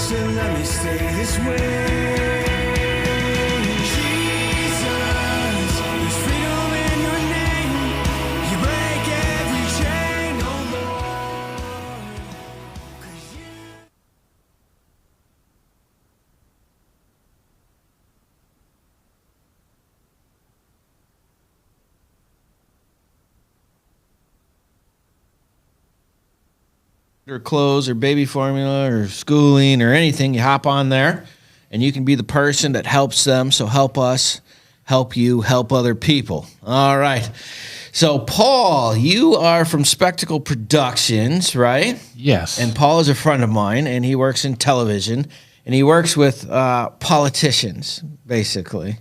so let me stay this way. Jesus, there's freedom in your name. You break every chain, oh Lord. 'Cause you... or clothes or baby formula or schooling or anything, you hop on there and you can be the person that helps them. So help us, help you, help other people. All right. So Paul, you are from Spectacle Productions, right? Yes. And Paul is a friend of mine, and he works in television, and he works with politicians, basically.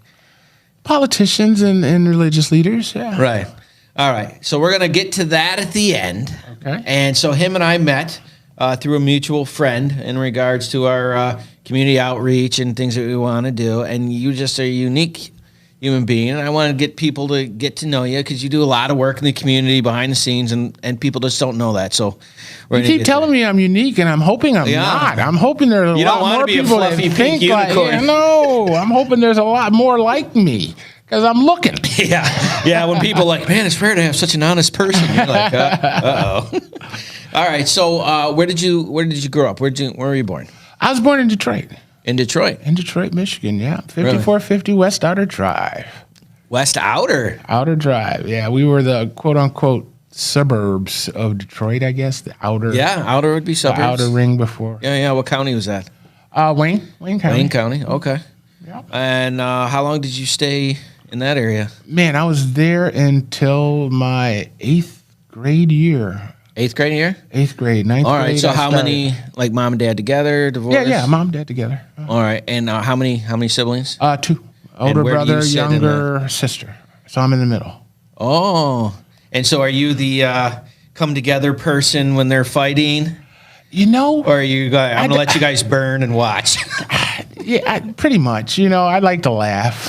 Politicians and religious leaders, yeah. Right. All right. So we're going to get to that at the end. Okay. And so him and I met through a mutual friend in regards to our community outreach and things that we want to do. And you just are a unique human being. And I want to get people to get to know you because you do a lot of work in the community behind the scenes, and people just don't know that. So we're You keep telling me I'm unique, and I'm hoping I'm not. I'm hoping there are a lot more people that think like, no, I'm hoping there's a lot more like me. Because I'm looking. Yeah. When people are like, man, it's rare to have such an honest person. You're like, uh-oh. All right. So, where did you grow up? Where were you born? I was born in Detroit. In Detroit. In Detroit, Michigan. Yeah, 5450 West Outer Drive. West Outer. Outer Drive. Yeah, we were the quote unquote suburbs of Detroit. I guess the outer. Yeah, outer would be suburbs. The outer ring before. Yeah. What county was that? Wayne County. Wayne County. Okay. Yeah. And how long did you stay in that area? Man, I was there until my 8th grade year. 8th grade year? 8th grade, 9th grade. All right, so how many, like mom and dad together, divorced? Yeah, mom and dad together. All right, and how many siblings? 2. Older brother, younger sister. So I'm in the middle. Oh, and so are you the come together person when they're fighting? You know, or are you? I'm gonna let you guys burn and watch. Yeah, pretty much. You know, I like to laugh.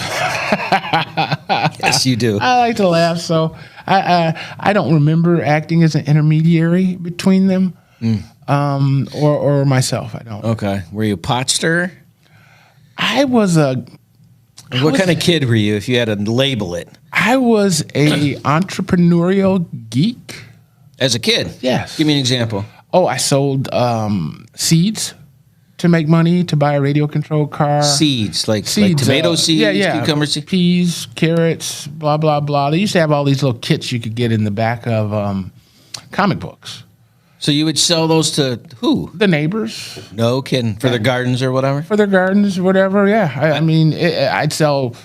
Yes, you do. I like to laugh, so I don't remember acting as an intermediary between them, or myself. I don't. Okay. Were you a pot stirrer? I was a. What kind of kid were you, if you had to label it? I was a entrepreneurial geek. As a kid? Yes. Give me an example. Oh, I sold seeds to make money to buy a radio-controlled car. Seeds, like tomato seeds, cucumber seeds? Peas, carrots, blah, blah, blah. They used to have all these little kits you could get in the back of comic books. So you would sell those to who? The neighbors. No kidding. For their gardens or whatever? For their gardens, whatever, yeah. I mean, I'd sell,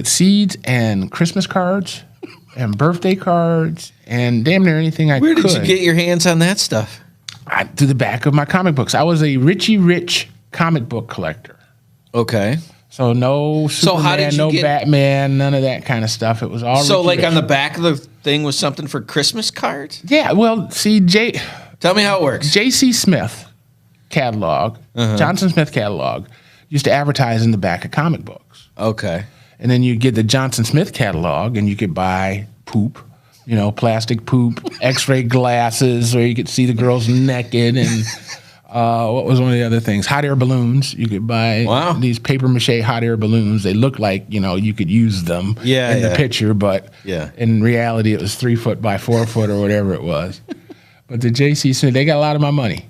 seeds and Christmas cards and birthday cards and damn near anything I could. Where did you get your hands on that stuff? To the back of my comic books. I was a Richie Rich comic book collector. Okay. So no Superman, no Batman, none of that kind of stuff. It was all Richie Rich. On the back of the thing was something for Christmas cards? Yeah, well, see, tell me how it works. J.C. Smith catalog, Johnson Smith catalog, used to advertise in the back of comic books. Okay. And then you get the Johnson Smith catalog, and you could buy poop, plastic poop, X-ray glasses, or you could see the girls naked, and what was one of the other things? Hot air balloons. You could buy these paper mache hot air balloons. They look like you could use them in the picture, but in reality, it was 3 foot by 4 foot or whatever it was. But the J.C. Smith, they got a lot of my money.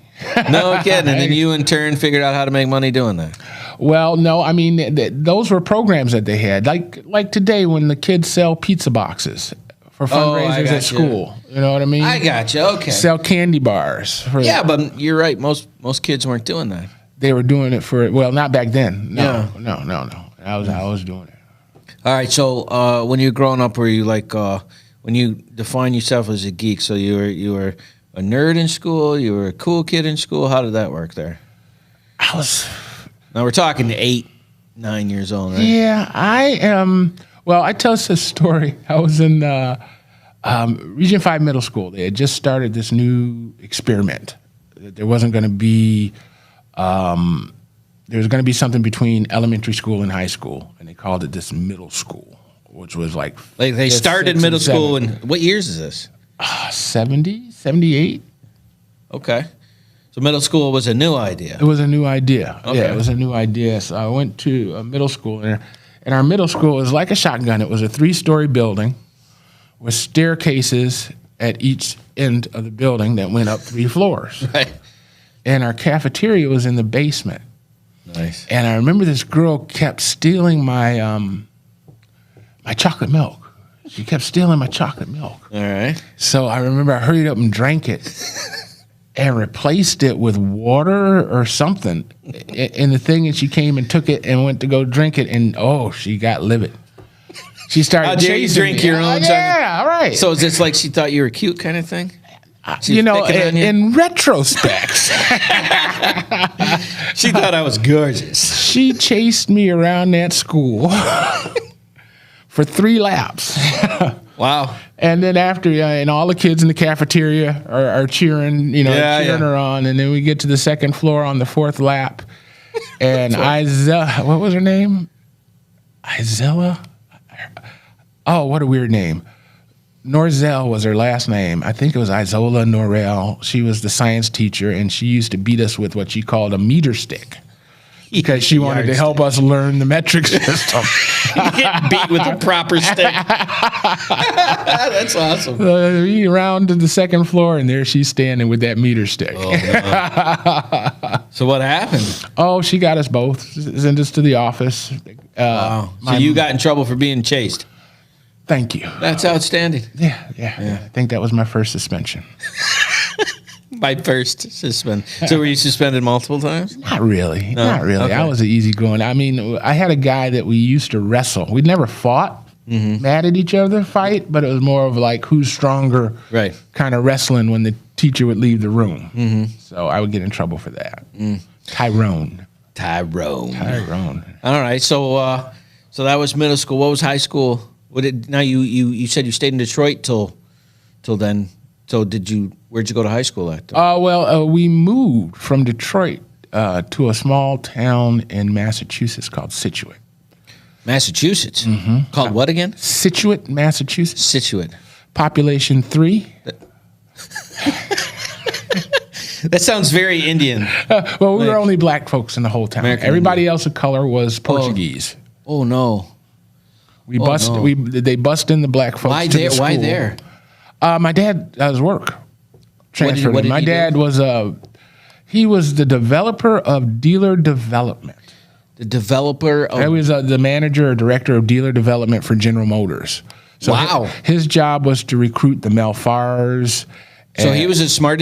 No kidding. And then you, in turn, figured out how to make money doing that. Well, no, I mean, those were programs that they had. Like today when the kids sell pizza boxes for fundraisers at school. You know what I mean? I got you. Okay. Sell candy bars. But you're right. Most kids weren't doing that. They were doing it not back then. No. I was doing it. All right. So when you were growing up, were you like, when you define yourself as a geek, so you were a nerd in school, you were a cool kid in school? How did that work there? Now we're talking 8, 9 years old, right? Yeah, I am. Well, I tell us a story. I was in Region 5 middle school. They had just started this new experiment. There wasn't going to be, there was going to be something between elementary school and high school, and they called it this middle school, which was like they started middle school. And what years is this? 70, 78. Okay. So middle school was a new idea. It was a new idea. Okay. Yeah, it was a new idea. So I went to middle school, and our middle school was like a shotgun. It was a 3-story building with staircases at each end of the building that went up 3 floors. Right. And our cafeteria was in the basement. Nice. And I remember this girl kept stealing my my chocolate milk. She kept stealing my chocolate milk. All right. So I remember I hurried up and drank it and replaced it with water or something. And the thing is, she came and took it and went to go drink it, and she got livid. She started How dare you chasing drink me. your own? Yeah, all right. So is this like she thought you were cute kind of thing? She was picking on you? in retrospect, She thought I was gorgeous. she chased me around that school for 3 laps. Wow. And then after, and all the kids in the cafeteria are cheering, cheering her on. And then we get to the second floor on the 4th lap. And what was her name? Isella? Oh, what a weird name. Norzel was her last name. I think it was Isola Norel. She was the science teacher, and she used to beat us with what she called a meter stick because she wanted to help us learn the metric system. You get beat with a proper stick. That's awesome. We rounded the second floor, and there she's standing with that meter stick. Oh, no. So what happened? Oh, she got us both, sent us to the office. Wow. So you got in trouble for being chased. Thank you. That's outstanding. Yeah. I think that was my first suspension. My first suspend. So were you suspended multiple times? Not really. No? Not really. Okay. I was an easygoing. I mean, I had a guy that we used to wrestle. We'd never fought, mad at each other, fight, but it was more of like who's stronger, Right. kind of wrestling when the teacher would leave the room. So I would get in trouble for that. Tyrone. All right. So that was middle school. What was high school? Now you said you stayed in Detroit till then. So where'd you go to high school at? We moved from Detroit to a small town in Massachusetts called Scituate. Massachusetts? Called what again? Scituate, Massachusetts. Scituate. Population 3. That sounds very Indian. Well, we were only black folks in the whole town. American Everybody else of color was Portuguese. Oh no. They bust in the black folks. Why to there? The school. Why there? My dad does work. Transferred. What did My he dad do? was he was the developer of dealer development. The developer He of was the manager or director of dealer development for General Motors. So Wow. His job was to recruit the Melfars. So he was a smart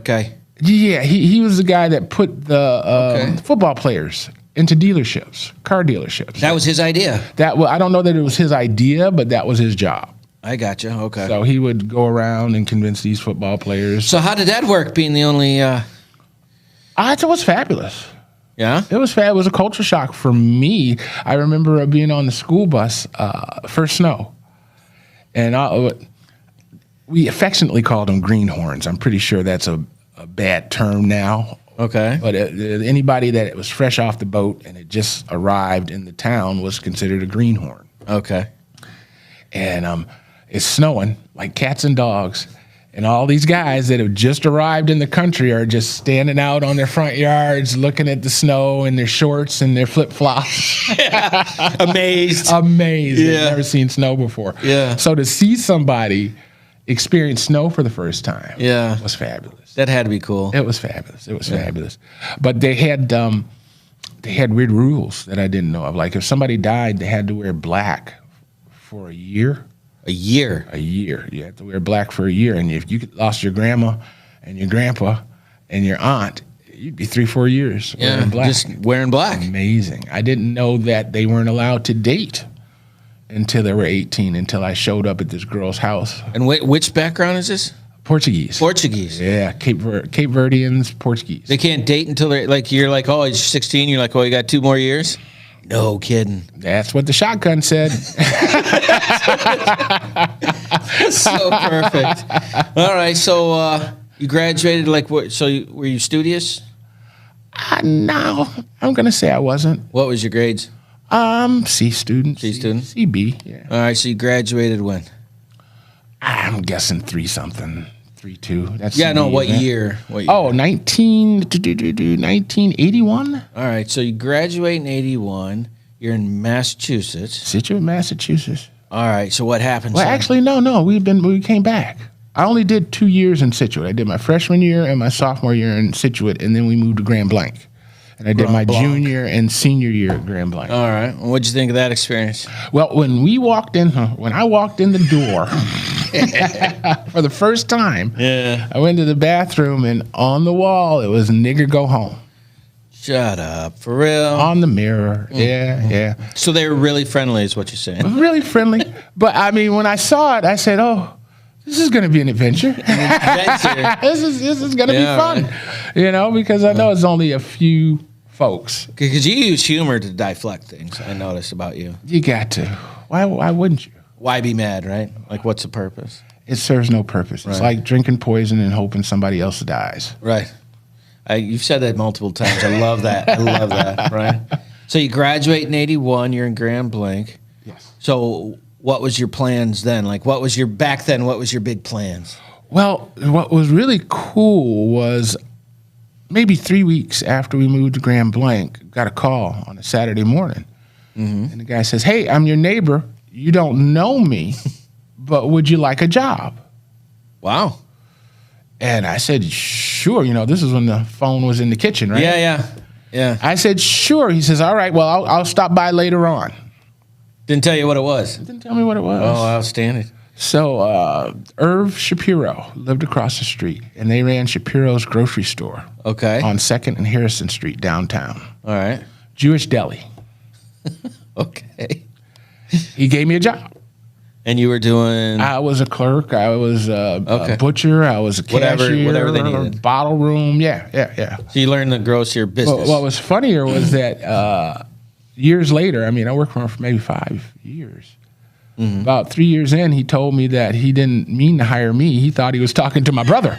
guy. Yeah, he was the guy that put the football players into dealerships, car dealerships. That was his idea. I don't know that it was his idea, but that was his job. I gotcha. Okay. So he would go around and convince these football players. So how did that work? Being the only. It was fabulous. Yeah. It was It was a culture shock for me. I remember being on the school bus first snow, and we affectionately called them greenhorns. I'm pretty sure that's a bad term now. Okay. But anybody that was fresh off the boat and had just arrived in the town was considered a greenhorn. Okay. And it's snowing like cats and dogs. And all these guys that have just arrived in the country are just standing out on their front yards looking at the snow in their shorts and their flip-flops. Amazed. Amazed. Yeah. They've never seen snow before. Yeah. So to see somebody experience snow for the first time was fabulous. That had to be cool. It was fabulous. It was fabulous. But they had weird rules that I didn't know of. Like if somebody died, they had to wear black for a year. A year. A year. You had to wear black for a year. And if you lost your grandma and your grandpa and your aunt, you'd be 3-4 years wearing black. Just wearing black. Amazing. I didn't know that they weren't allowed to date until they were 18, until I showed up at this girl's house. And which background is this? Portuguese. Portuguese. Yeah, Cape Verdeans, Portuguese. They can't date until they're like, you're like, oh, he's 16. You're like, oh, you got 2 more years? No kidding. That's what the shotgun said. So perfect. All right. So you graduated like what? So were you studious? No, I'm going to say I wasn't. What was your grades? C student. C student? CB, yeah. All right. So you graduated when? I'm guessing 3-something. 3-2. That's Yeah, no, the what event. year? What year? Oh, 1981. All right, so you graduate in 81. You're in Massachusetts. Situate, Massachusetts. All right, so what happened? Well, son? actually, no. We came back. I only did 2 years in Situate. I did my freshman year and my sophomore year in Situate, and then we moved to Grand Blanc. And I did my Grand Blanc. junior and senior year at Grand Blanc. All right, well, what'd you think of that experience? Well, when I walked in the door for the first time, Yeah. I went to the bathroom, and on the wall it was "Nigger Go Home" Shut up, for real. on the mirror. Yeah. So they were really friendly, is what you're saying? Really friendly. But I mean, when I saw it, I said, "Oh, this is going to be an adventure. Adventure. This is going to Yeah, be fun." right. Because I know it's only a few folks. Because you use humor to deflect things. I noticed about you. You got to. Why wouldn't you? Why be mad, right? Like, what's the purpose? It serves no purpose. It's Right. like drinking poison and hoping somebody else dies. Right. You've said that multiple times. I love that. Right? So you graduate in 81. You're in Grand Blanc. Yes. So what was your plans then? Like, what was your big plans? Well, what was really cool was maybe 3 weeks after we moved to Grand Blanc, got a call on a Saturday morning. And the guy says, "Hey, I'm your neighbor. You don't know me, but would you like a job?" Wow. And I said, "Sure." This is when the phone was in the kitchen, right? Yeah. I said, "Sure." He says, "All right, well, I'll stop by later on." Didn't tell you what it was. Didn't tell me what it was. Oh, outstanding. So Irv Shapiro lived across the street, and they ran Shapiro's grocery store Okay. on 2nd and Harrison Street downtown. All right. Jewish deli. Okay. He gave me a job. And you were doing I was a clerk. I was a Okay. butcher. I was a cashier. Whatever they needed. Bottle room. Yeah. so you learned the grocery business. Well, what was funnier was that years later, I worked for him for maybe 5 years. About 3 years in, he told me that he didn't mean to hire me. He thought he was talking to my brother.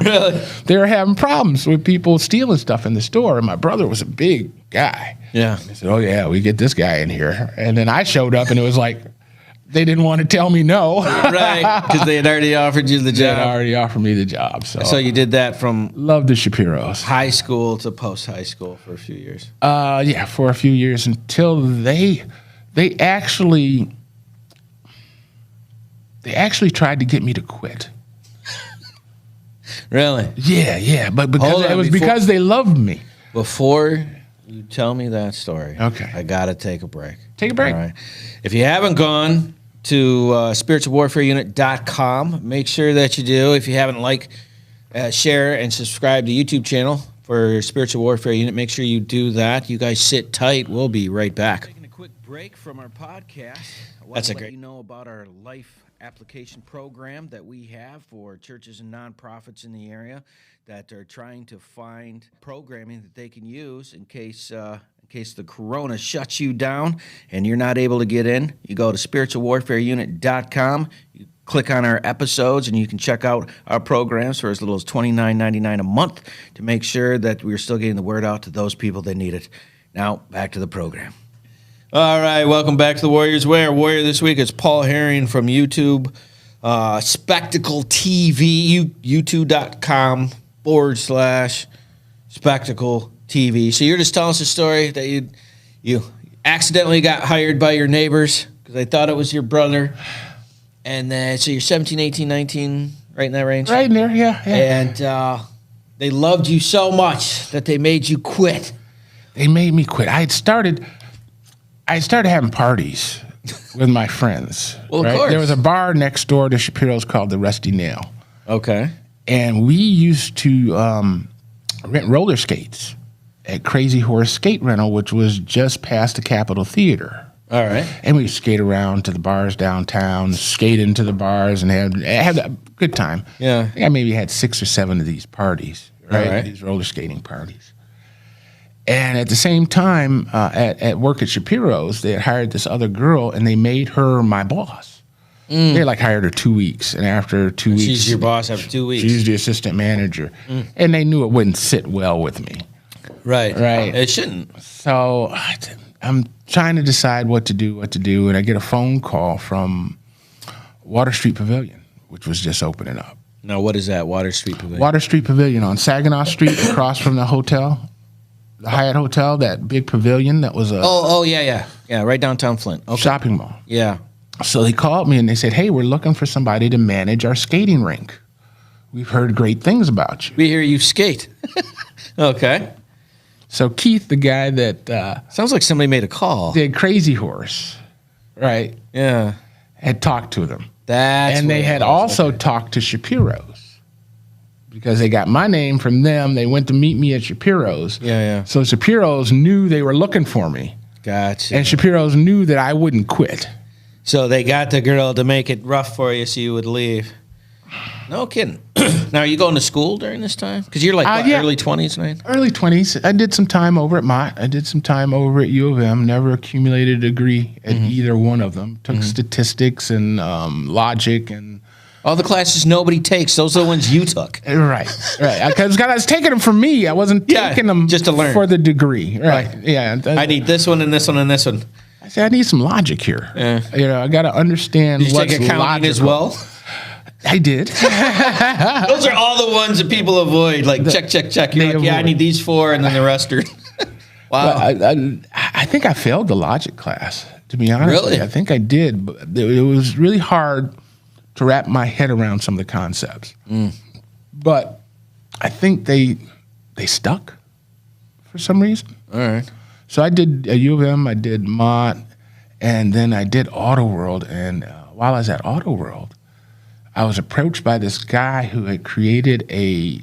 Really? They were having problems with people stealing stuff in the store, and my brother was a big guy. Yeah. I said, "Oh, yeah, we get this guy in here." And then I showed up, and it was like they didn't want to tell me no. Right, because they had already offered you the They had job. already offered me the job. So you did that from Love the Shapiros. high school to post high school for a few years. Yeah, for a few years until they actually tried to get me to quit. Really? Yeah, but because Hold on, it was before- because they loved me. Before you tell me that story, Okay. I gotta take a break. Take a break. All right. If you haven't gone to spiritualwarfareunit.com, make sure that you do. If you haven't share, and subscribe to YouTube channel for Spiritual Warfare Unit, make sure you do that. You guys sit tight. We'll be right back. Taking a quick break from our podcast. That's a great. You know about our life application program that we have for churches and nonprofits in the area that are trying to find programming that they can use in case the corona shuts you down and you're not able to get in. You go to spiritualwarfareunit.com. You click on our episodes and you can check out our programs for as little as $29.99 a month to make sure that we're still getting the word out to those people that need it. Now, back to the program. All right, welcome back to the Warriors Way. Our warrior this week is Paul Herring from YouTube, Spectacle TV, youtube.com/Spectacle TV. So you're just telling us a story that you accidentally got hired by your neighbors because they thought it was your brother. And then, so you're 17, 18, 19, right in that range? Right in there, yeah. And they loved you so much that they made you quit. They made me quit. I started having parties with my friends. Well, of right? course. There was a bar next door to Shapiro's called the Rusty Nail. Okay. And we used to rent roller skates at Crazy Horse Skate Rental, which was just past the Capitol Theater. All right. And we'd skate around to the bars downtown, skate into the bars, and have a good time. Yeah. I think I maybe had 6 or 7 of these parties, right? All right. These roller skating parties. And at the same time, at work at Shapiro's, they had hired this other girl, and they made her my boss. They hired her 2 weeks, and after 2 weeks, She's your boss after 2 weeks. she's the assistant manager, and they knew it wouldn't sit well with me. Right. Right. It shouldn't. So I'm trying to decide what to do, and I get a phone call from Water Street Pavilion, which was just opening up. Now, what is that? Water Street Pavilion. Water Street Pavilion on Saginaw Street, across from the hotel, the Hyatt Hotel, that big pavilion that was a Yeah, right downtown Flint. Okay. shopping mall. Yeah. So they called me and they said, hey, we're looking for somebody to manage our skating rink. We've heard great things about you. We hear you skate. Okay. So Keith, the guy that Sounds like somebody made a call. did Crazy Horse, right, Yeah. had talked to them. That's And they what it had was. also Okay. talked to Shapiro's because they got my name from them. They went to meet me at Shapiro's. Yeah. So Shapiro's knew they were looking for me. Gotcha. And Shapiro's knew that I wouldn't quit. So they got the girl to make it rough for you so you would leave. No kidding. Now, are you going to school during this time? Because you're like what, yeah. early 20s, right? Early 20s. I did some time over at Mott. I did some time over at U of M. Never accumulated a degree at either one of them. Took statistics and logic and... All the classes nobody takes. Those are the ones you took. Right. Because I was taking them for me. I wasn't taking them just to learn. for the degree. Right. Yeah. I need this one and this one and this one. I said, I need some logic here. Yeah. You know, I got to understand Did you what's take accounting logical. as well? I did. Those are all the ones that people avoid. Like, check. You're they like, yeah, I avoid. need these four, and then the rest are... Wow. I think I failed the logic class, to be honest. Really? With you. I think I did. But it was really hard to wrap my head around some of the concepts. But I think they stuck for some reason. All right. So I did U of M, I did Mott, and then I did Auto World. And while I was at Auto World, I was approached by this guy who had created a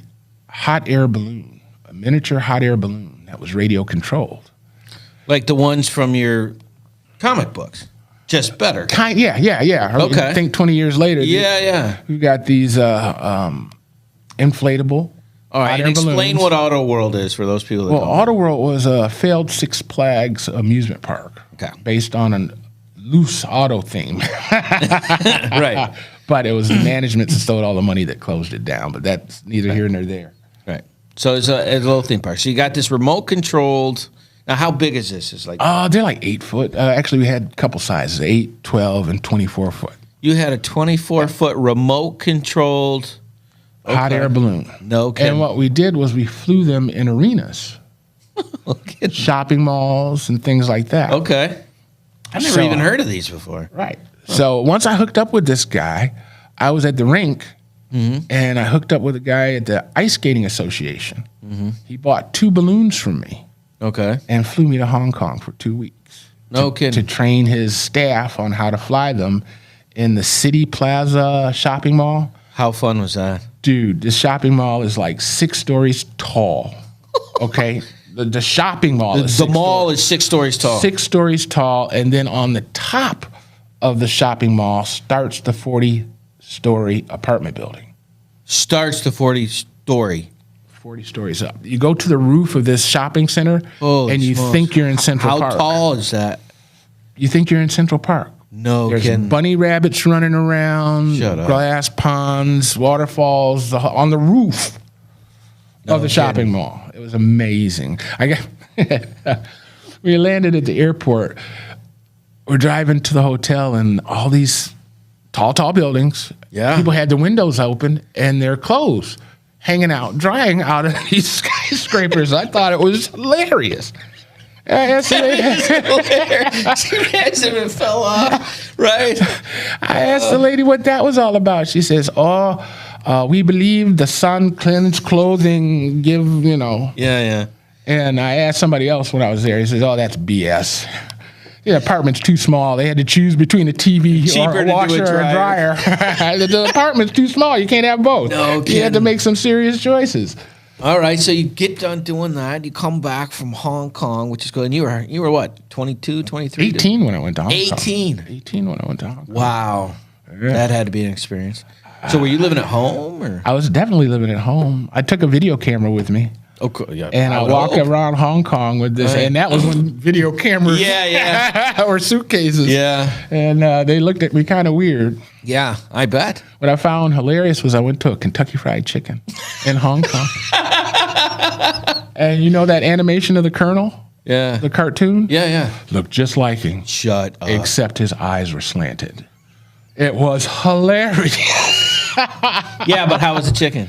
hot air balloon, a miniature hot air balloon that was radio controlled. Like the ones from your comic books, just better. Yeah. Okay. I think 20 years later, Yeah. we got these inflatable All right, hot and air explain balloons. what Auto World is for those people that Well, don't Auto World was a failed Six Flags amusement park Okay. based on a loose auto theme. Right. But it was the management that stole all the money that closed it down. But that's neither here nor there. Right. So it's a little theme park. So you got this remote controlled. Now, how big is this? It's like They're like 8 foot. Actually, we had a couple sizes, 8, 12, and 24 foot. you had a 24-foot remote controlled Hot air balloon. No kidding. And what we did was we flew them in arenas, Okay. shopping malls, and things like that. Okay. I've never So- even heard of these before. Right. So once I hooked up with this guy, I was at the rink, and I hooked up with a guy at the Ice Skating Association. He bought 2 balloons from me Okay. and flew me to Hong Kong for 2 weeks. No to kidding. train his staff on how to fly them in the City Plaza shopping mall. How fun was that? Dude, this shopping mall is like 6 stories tall. Okay? The shopping mall is The 6 mall is 6 stories tall. 6 stories tall, and then on the top of the shopping mall starts the 40-story apartment building. Starts the 40-story. 40 stories up. You go to the roof of this shopping center, Holy and you smokes. think you're in Central How Park. tall is that? You think you're in Central Park. No There's kidding. bunny rabbits running around, Shut up. glass ponds, waterfalls on the roof of the shopping kidding. mall. It was amazing. We landed at the airport. We're driving to the hotel, and all these tall buildings. Yeah. People had the windows open, and their clothes hanging out, drying out of these skyscrapers. I thought it was hilarious. I asked the lady, Imagine if it fell off, right? I asked the lady what that was all about. She says, we believe the sun cleansed clothing give, Yeah. And I asked somebody else when I was there. He says, that's BS. The apartment's too small. They had to choose between a TV Cheaper or to a do a washer or a dryer. The apartment's too small. You can't have both. No You had to kidding. make some serious choices. All right, so you get done doing that. You come back from Hong Kong, which is good. And you were what, 22, 23? 18 when I went to Hong Kong. 18. 18 when I went to Hong Kong. Wow. Yeah. That had to be an experience. So were you living at home? Or? I was definitely living at home. I took a video camera with me. Oh, cool. Yeah. And I walked around Hong Kong with this, Right. and that was when video cameras or suitcases. Yeah. And they looked at me kind of weird. Yeah, I bet. What I found hilarious was I went to a Kentucky Fried Chicken in Hong Kong. And you know that animation of the Colonel, Yeah. the cartoon? Yeah. Looked just like him, Shut up. except his eyes were slanted. It was hilarious. Yeah, but how was the chicken?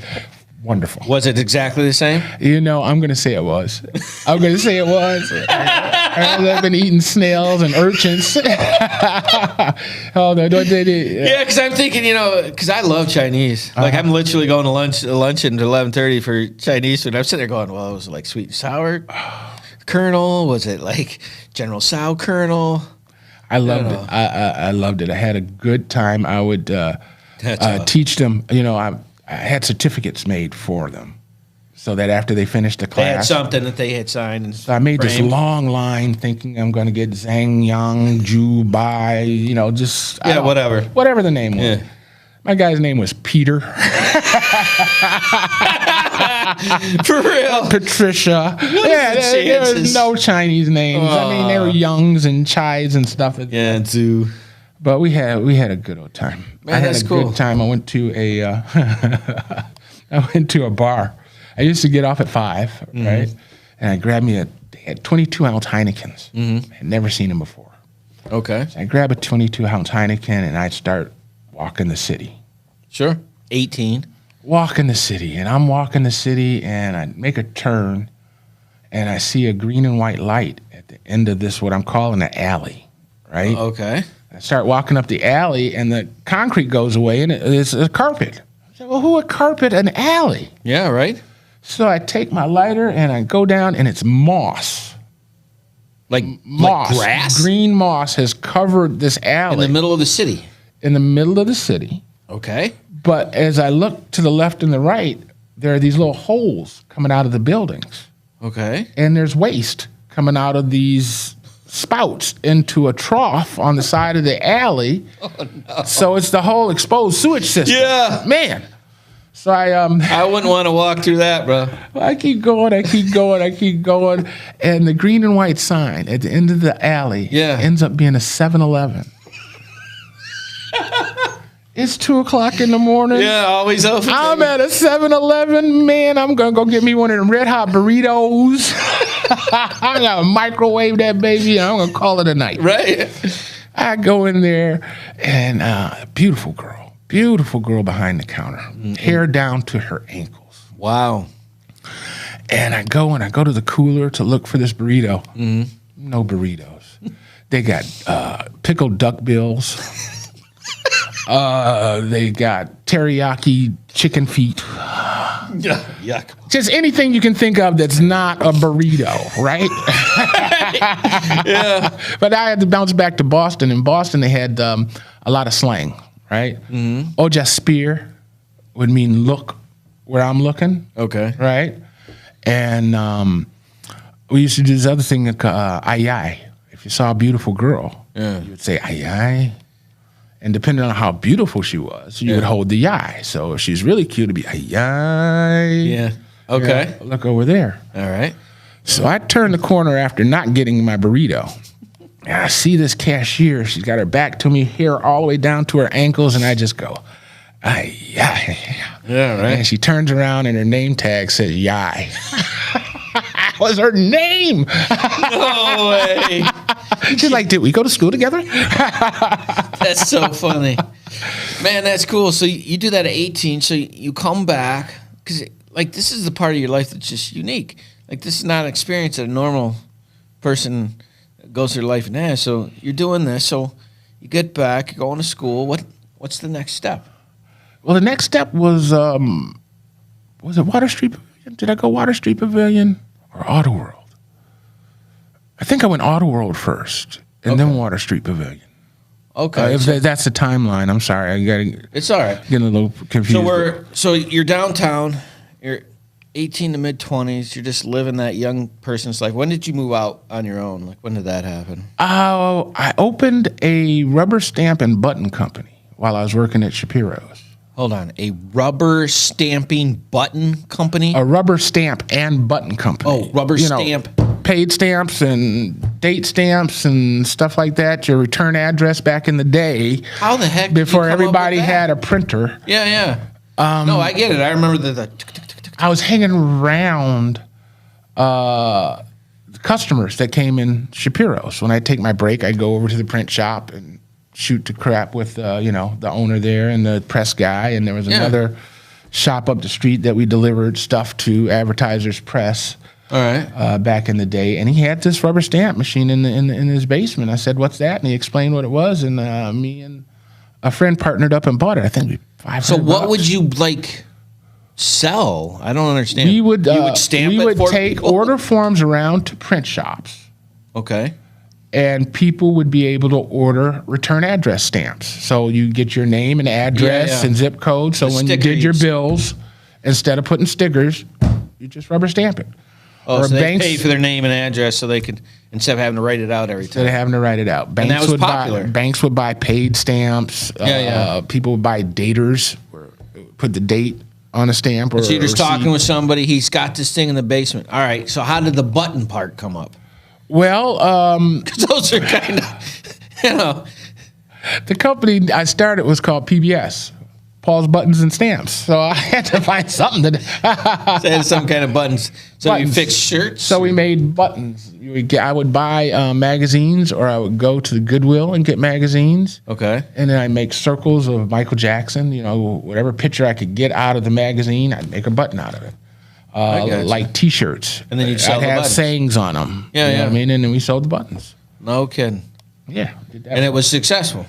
Wonderful. Was it exactly the same? You know, I'm going to say it was. I'm going to say it was. I've been eating snails and urchins. Oh, no, Yeah, because I'm thinking, because I love Chinese. Like, I'm literally going to luncheon at 11:30 for Chinese food. I'm sitting there going, well, was it like sweet and sour kernel? Was it like General Tso kernel? I loved it. I loved it. I had a good time. I would teach them. I had certificates made for them, so that after they finished the class, They had something that they had signed. And so I made this framed. long line, thinking I'm going to get Zhang Yang Ju Bai. Whatever the name was. Yeah. My guy's name was Peter. For real. Patricia. There was no Chinese names. I mean, they were Youngs and Chais and stuff. Yeah, Zhu. But we had a good old time. Man, I had that's a cool. good time. I went to a bar. I used to get off at 5, Mm-hmm. right? And I grabbed me they had 22-ounce Heinekens. Mm-hmm. I had never seen them before. Okay. So I grab a 22-ounce Heineken and I'd start walking the city. Sure. 18. Walking the city. And I'm walking the city and I make a turn and I see a green and white light at the end of this, what I'm calling an alley, right? Okay. I start walking up the alley, and the concrete goes away, and it's a carpet. I said, well, who would carpet an alley? Yeah, right? So I take my lighter, and I go down, and it's moss. Like Moss. Like grass? Green moss has covered this alley. In the middle of the city. In the middle of the city. Okay. But as I look to the left and the right, there are these little holes coming out of the buildings. Okay. And there's waste coming out of these spouts into a trough on the side of the alley. Oh, no. So it's the whole exposed sewage system. Yeah. Man. So I wouldn't want to walk through that, bro. I keep going, and the green and white sign at the end of the alley ends up being a 7-Eleven. It's 2:00 in the morning. Yeah, always open. I'm at a 7-Eleven, man. I'm gonna go get me one of them red hot burritos. I'm gonna microwave that baby, and I'm gonna call it a night. Right. I go in there, and beautiful girl behind the counter, hair down to her ankles. Wow. And I go to the cooler to look for this burrito. No burritos. They got pickled duck bills. They got teriyaki chicken feet. Yuck. Just anything you can think of that's not a burrito, right? Yeah. But I had to bounce back to Boston. In Boston, they had a lot of slang, right? Mm-hmm. Oja spear would mean look where I'm looking. Okay. Right? And we used to do this other thing, ay ay. If you saw a beautiful girl, you would say ay ay. And depending on how beautiful she was, you would hold the eye. So if she's really cute, it'd be ay ay. Yeah. Okay. Yeah, look over there. All right. So I turn the corner after not getting my burrito. And I see this cashier. She's got her back to me, hair all the way down to her ankles, and I just go, ay ay. Yeah, right. And she turns around and her name tag says Yai. Was her name. No way. She's like, did we go to school together? That's so funny. Man, that's cool. So you do that at 18. So you come back because, like, this is the part of your life that's just unique. Like, this is not an experience that a normal person goes through life and has. So you're doing this. So you get back, you're going to school. What's the next step? Well, the next step was it Water Street Pavilion? Did I go Water Street Pavilion or Auto World? I think I went Auto World first and then Water Street Pavilion. Okay. That's the timeline. I'm sorry. It's all right. Getting a little confused. So you're downtown. You're 18 to mid 20s. You're just living that young person's life. When did you move out on your own? Like, when did that happen? I opened a rubber stamp and button company while I was working at Shapiro's. Hold on. A rubber stamping button company? A rubber stamp and button company. Oh, rubber stamp. Paid stamps and date stamps and stuff like that. Your return address back in the day. How the heck did you before come up everybody with that? had a printer. Yeah. No, I get it. I remember the I was hanging around customers that came in Shapiro's. When I take my break, I'd go over to the print shop and shoot the crap with the owner there and the press guy, and there was another shop up the street that we delivered stuff to, Advertisers Press. All right. Back in the day, and he had this rubber stamp machine in his basement. I said, "What's that?" And he explained what it was, and me and a friend partnered up and bought it. I think we $500. So what would you like sell? I don't understand. We would you would stamp we it would for take people? order forms around to print shops, Okay. and people would be able to order return address stamps. So you get your name and address and zip code. So The when you sticker did your you'd- bills, instead of putting stickers, you just rubber stamp it. Oh, Or so they banks- pay for their name and address so they could, instead of having to write it out every Instead time. of having to write it out. Banks that was would popular. Banks would buy paid stamps. People would buy daters, or put the date on a stamp. Or So you're just receipt. talking with somebody, he's got this thing in the basement. All right, so how did the button part come up? Well, Because those are kind of, the company I started was called PBS, Paul's Buttons and Stamps. So I had to find something to. they had some kind of buttons. So Buttons. you fix shirts? So we made buttons. I would buy magazines, or I would go to the Goodwill and get magazines. Okay. And then I make circles of Michael Jackson. Whatever picture I could get out of the magazine, I'd make a button out of it. gotcha. Like T-shirts. And then you'd sell I'd the have buttons. sayings on them. Yeah, you know yeah. what I mean? And then we sold the buttons. No kidding. Yeah. Did that And it was successful.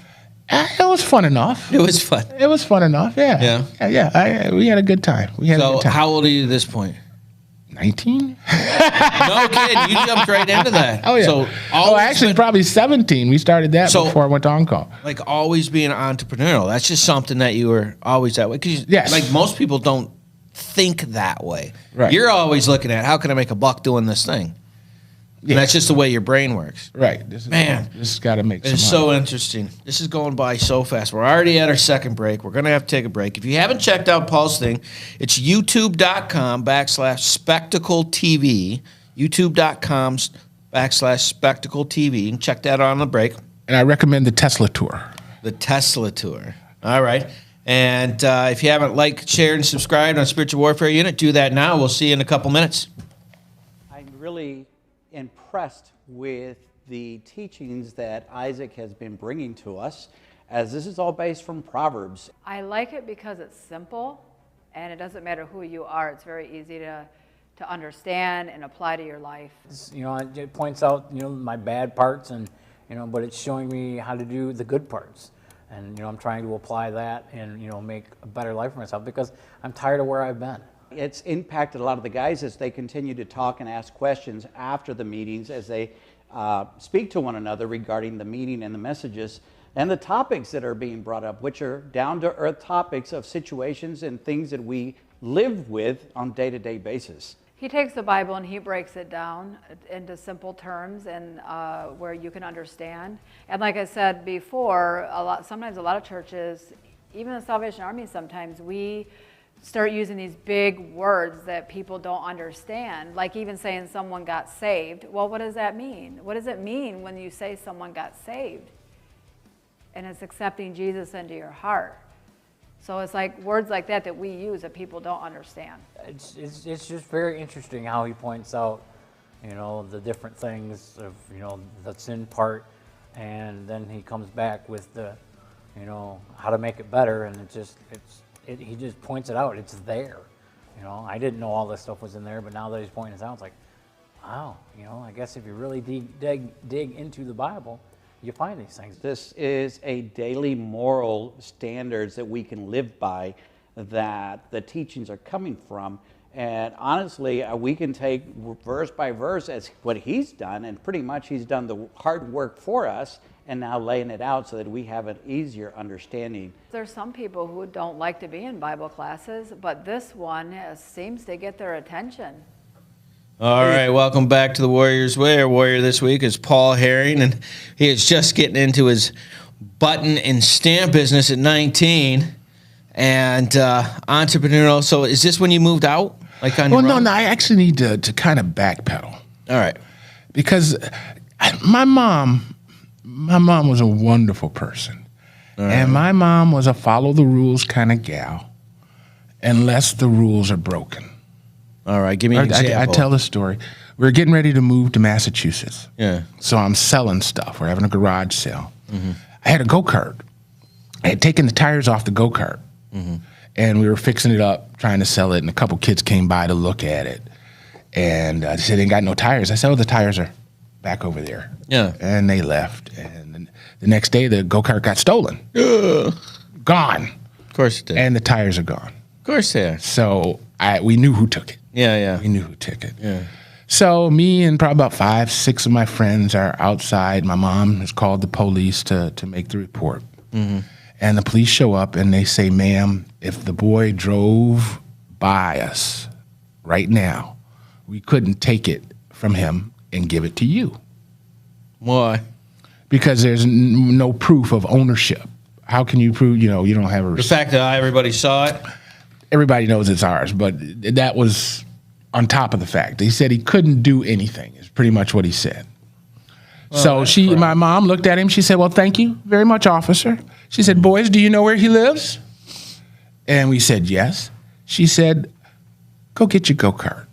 It was fun enough. It was fun. It was fun enough. Yeah. Yeah. We had a good time. We had a So good time. how old are you at this point? 19? No kidding. You jumped right into that. Oh, yeah. So actually, probably 17. We started that So- before I went to on-call. like always being entrepreneurial. That's just something that you were always that way. Because Yes. like most people don't think that way. Right. You're always looking at how can I make a buck doing this thing. Yeah. And that's just the way your brain works. Right. Man. This has got to make some It's money. so interesting. This is going by so fast. We're already at our second break. We're going to have to take a break. If you haven't checked out Paul's thing, it's youtube.com/spectacle TV. youtube.com/spectacle TV. You can check that out on the break. And I recommend the Tesla tour. The Tesla tour. All right. And if you haven't liked, shared, and subscribed on Spiritual Warfare Unit, do that now. We'll see you in a couple minutes. I'm really impressed with the teachings that Isaac has been bringing to us, as this is all based from Proverbs. I like it because it's simple, and it doesn't matter who you are. It's very easy to understand and apply to your life. It points out, my bad parts, and, but it's showing me how to do the good parts. And, I'm trying to apply that and, make a better life for myself, because I'm tired of where I've been. It's impacted a lot of the guys as they continue to talk and ask questions after the meetings, as they speak to one another regarding the meeting and the messages and the topics that are being brought up, which are down-to-earth topics of situations and things that we live with on a day-to-day basis. He takes the Bible and he breaks it down into simple terms and where you can understand. And like I said before, sometimes a lot of churches, even the Salvation Army, sometimes we start using these big words that people don't understand, like even saying someone got saved. Well, what does that mean? What does it mean when you say someone got saved? And it's accepting Jesus into your heart. So it's like words like that we use that people don't understand. It's just very interesting how he points out, the different things of, the sin part, and then he comes back with the, how to make it better, and he just points it out. It's there. I didn't know all this stuff was in there, but now that he's pointing it out, it's like, wow, I guess if you really dig into the Bible, you find these things. This is a daily moral standards that we can live by, that the teachings are coming from. And honestly, we can take verse by verse as what he's done, and pretty much he's done the hard work for us and now laying it out so that we have an easier understanding. There's some people who don't like to be in Bible classes, but this one seems to get their attention. All right, welcome back to the Warrior's Way. Our warrior this week is Paul Herring, and he is just getting into his button and stamp business at 19 and entrepreneurial. So is this when you moved out? Like on your own? No, I actually need to kind of backpedal. All right. Because my mom was a wonderful person. And my mom was a follow the rules kind of gal, unless the rules are broken. All right, give me an example. I tell the story. We're getting ready to move to Massachusetts. Yeah. So I'm selling stuff. We're having a garage sale. I had a go-kart. I had taken the tires off the go-kart, and we were fixing it up, trying to sell it, and a couple kids came by to look at it. And they said, they ain't got no tires. I said, oh, the tires are back over there. Yeah. And they left. And the next day, the go-kart got stolen. Gone. Of course it did. And the tires are gone. Of course they are. So we knew who took it. Yeah. We knew who took it. Yeah. So me and probably about 5, 6 of my friends are outside. My mom has called the police to make the report. And the police show up and they say, ma'am, if the boy drove by us right now, we couldn't take it from him and give it to you. Why? Because there's no proof of ownership. How can you prove, you don't have a The receipt? fact that everybody saw it. Everybody knows it's ours, but that was on top of the fact. He said he couldn't do anything, is pretty much what he said. So my mom looked at him. She said, well, thank you very much, officer. She said, boys, do you know where he lives? And we said, yes. She said, go get your go-kart.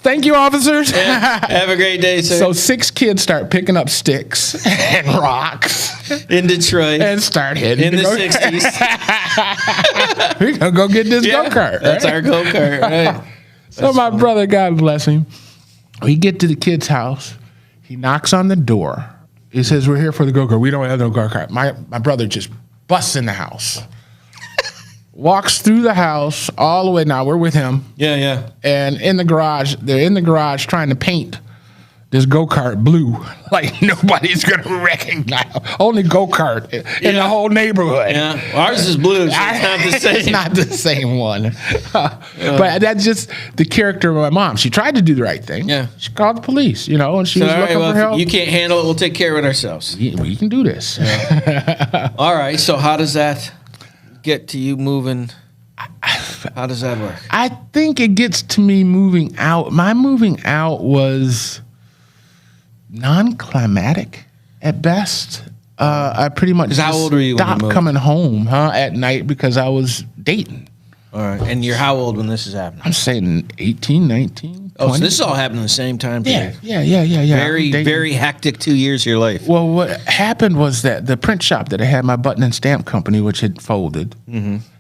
Thank you, officers. Have a great day, sir. So 6 kids start picking up sticks and rocks in Detroit. and start heading In to the go- 60s. We're going to go get this go-kart. That's right? our go-kart, right? So my brother, God bless him, we get to the kid's house. He knocks on the door. He says, we're here for the go-kart. We don't have no go-kart. My brother just busts in the house. Walks through the house all the way. Now we're with him. Yeah. And in the garage, they're in the garage trying to paint this go-kart blue. Like nobody's going to recognize. Only go-kart in the whole neighborhood. Yeah. Ours is blue, so it's not the same. It's not the same one. But that's just the character of my mom. She tried to do the right thing. Yeah. She called the police, and she So, was all right, looking well, for help. if you can't handle it, we'll take care of it ourselves. We can do this. All right, so how does that get to you moving? How does that work? I think it gets to me moving out. My moving out was non-climatic at best. I pretty much 'Cause how old were you when you stopped moved? coming home at night because I was dating. All right, and you're how old when this is happening? I'm saying 18, 19, 20. Oh, so this is all happening at the same time period. Yeah. Very, Dating. very hectic 2 years of your life. Well, what happened was that the print shop that I had my button and stamp company, which had folded,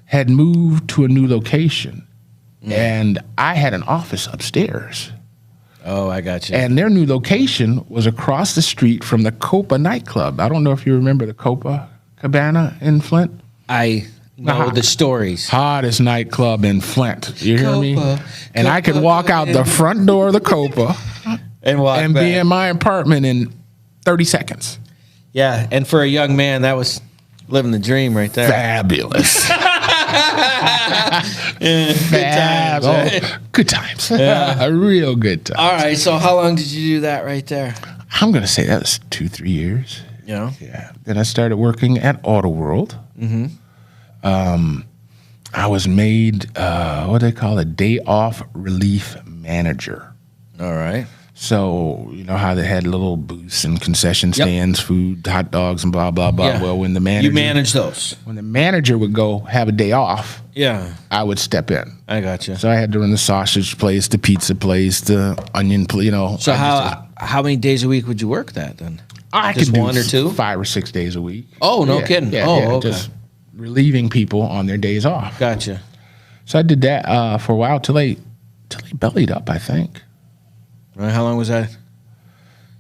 had moved to a new location. And I had an office upstairs. Oh, I got you. And their new location was across the street from the Copa nightclub. I don't know if you remember the Copa Cabana in Flint. I know the stories. Hottest nightclub in Flint. You hear me? Copa, And I could walk out the front door of the Copa And walk and back. be in my apartment in 30 seconds. Yeah, and for a young man, that was living the dream right there. Fabulous. Good times, right? Oh, good times. A real good time. All right, so how long did you do that right there? I'm going to say that was 2-3 years. You know? Yeah. Then I started working at Auto World. I was made, what do they call it, day off relief manager. All right. So, you know how they had little booths and concession stands, food, hot dogs, and blah, blah, blah. Yeah. Well, when the manager... You manage those. When the manager would go have a day off, Yeah, I would step in. I got you. So I had to run the sausage place, the pizza place, the onion place, So how many days a week would you work that then? I just could do one or two? 5 or 6 days a week. Oh, no kidding. Okay. Just relieving people on their days off. Gotcha. So I did that for a while till they bellied up, I think. Right, how long was that?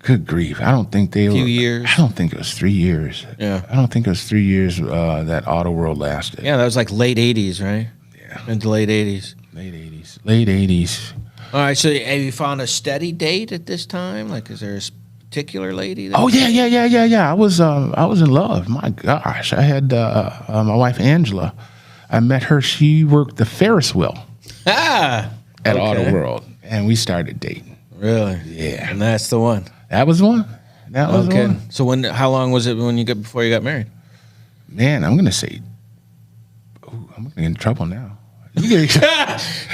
Good grief. I don't think they were. Few years. I don't think it was 3 years. Yeah. I don't think it was 3 years that Auto World lasted. Yeah, that was like late 80s, right? Yeah. Into late 80s. Late 80s. Late 80s. All right, so have you found a steady date at this time? Like, is there a particular lady? Oh, yeah. I was in love. My gosh. I had my wife, Angela. I met her. She worked the Ferris wheel Ah! at Okay. Auto World. And we started dating. Really? Yeah. And that's the one. That was one. That was Okay. one. So how long was it before you got married? Man, I'm gonna say, I'm gonna get in trouble now. You get-